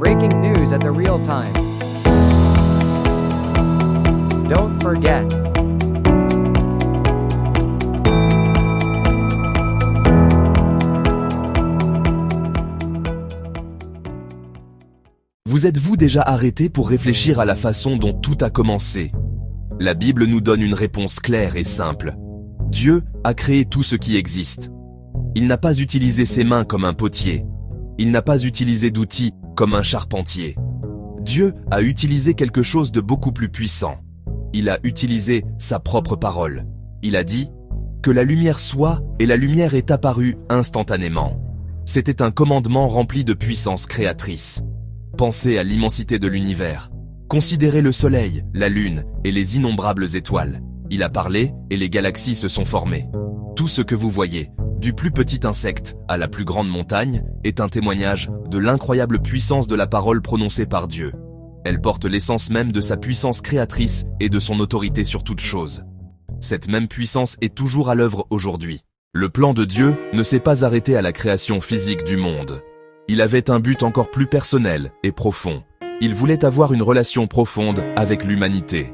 breaking news at the real time. Don't forget. Vous êtes-vous déjà arrêté pour réfléchir à la façon dont tout a commencé? La Bible nous donne une réponse claire et simple. Dieu a créé tout ce qui existe. Il n'a pas utilisé ses mains comme un potier. Il n'a pas utilisé d'outils comme un charpentier. Dieu a utilisé quelque chose de beaucoup plus puissant. Il a utilisé sa propre parole. Il a dit que la lumière soit et la lumière est apparue instantanément. C'était un commandement rempli de puissance créatrice. Pensez à l'immensité de l'univers. Considérez le soleil, la lune et les innombrables étoiles. Il a parlé et les galaxies se sont formées. Tout ce que vous voyez, du plus petit insecte à la plus grande montagne, est un témoignage de l'incroyable puissance de la parole prononcée par Dieu. Elle porte l'essence même de sa puissance créatrice et de son autorité sur toute chose. Cette même puissance est toujours à l'œuvre aujourd'hui. Le plan de Dieu ne s'est pas arrêté à la création physique du monde. Il avait un but encore plus personnel et profond. Il voulait avoir une relation profonde avec l'humanité.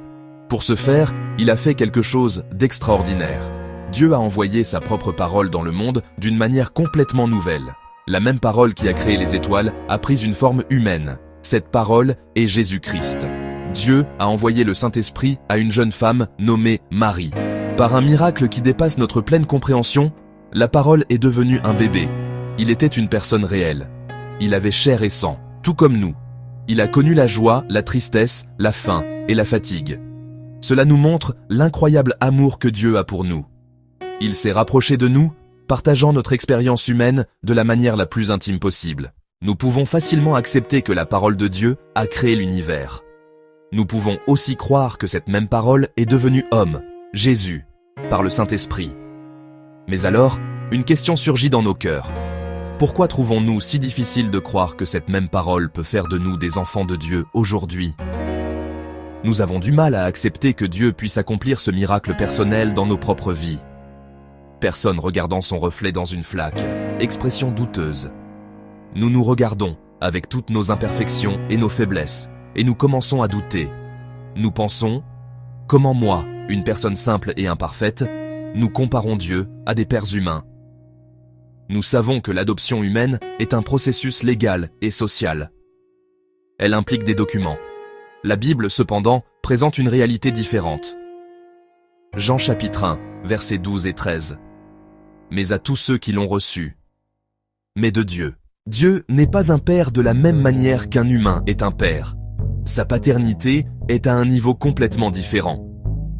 Pour ce faire, il a fait quelque chose d'extraordinaire. Dieu a envoyé sa propre parole dans le monde d'une manière complètement nouvelle. La même parole qui a créé les étoiles a pris une forme humaine. Cette parole est Jésus-Christ. Dieu a envoyé le Saint-Esprit à une jeune femme nommée Marie. Par un miracle qui dépasse notre pleine compréhension, la parole est devenue un bébé. Il était une personne réelle. Il avait chair et sang, tout comme nous. Il a connu la joie, la tristesse, la faim et la fatigue. Cela nous montre l'incroyable amour que Dieu a pour nous. Il s'est rapproché de nous, partageant notre expérience humaine de la manière la plus intime possible. Nous pouvons facilement accepter que la parole de Dieu a créé l'univers. Nous pouvons aussi croire que cette même parole est devenue homme, Jésus, par le Saint-Esprit. Mais alors, une question surgit dans nos cœurs. Pourquoi trouvons-nous si difficile de croire que cette même parole peut faire de nous des enfants de Dieu aujourd'hui? Nous avons du mal à accepter que Dieu puisse accomplir ce miracle personnel dans nos propres vies. Personne regardant son reflet dans une flaque, expression douteuse. Nous nous regardons avec toutes nos imperfections et nos faiblesses, et nous commençons à douter. Nous pensons, comment moi, une personne simple et imparfaite, nous comparons Dieu à des pères humains? Nous savons que l'adoption humaine est un processus légal et social. Elle implique des documents. La Bible, cependant, présente une réalité différente. Jean chapitre 1, versets 12 et 13. Mais à tous ceux qui l'ont reçu. Mais de Dieu. Dieu n'est pas un père de la même manière qu'un humain est un père. Sa paternité est à un niveau complètement différent.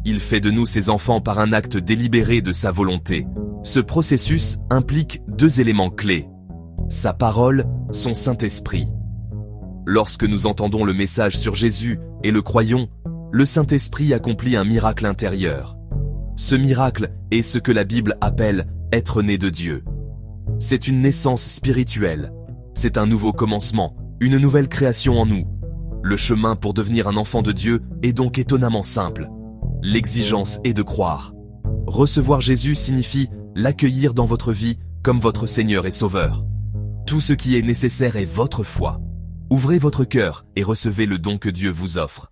Il fait de nous ses enfants par un acte délibéré de sa volonté. Ce processus implique deux éléments clés. Sa parole, son Saint-Esprit. Lorsque nous entendons le message sur Jésus et le croyons, le Saint-Esprit accomplit un miracle intérieur. Ce miracle est ce que la Bible appelle être né de Dieu. C'est une naissance spirituelle. C'est un nouveau commencement, une nouvelle création en nous. Le chemin pour devenir un enfant de Dieu est donc étonnamment simple. L'exigence est de croire. Recevoir Jésus signifie l'accueillir dans votre vie comme votre Seigneur et Sauveur. Tout ce qui est nécessaire est votre foi. Ouvrez votre cœur et recevez le don que Dieu vous offre.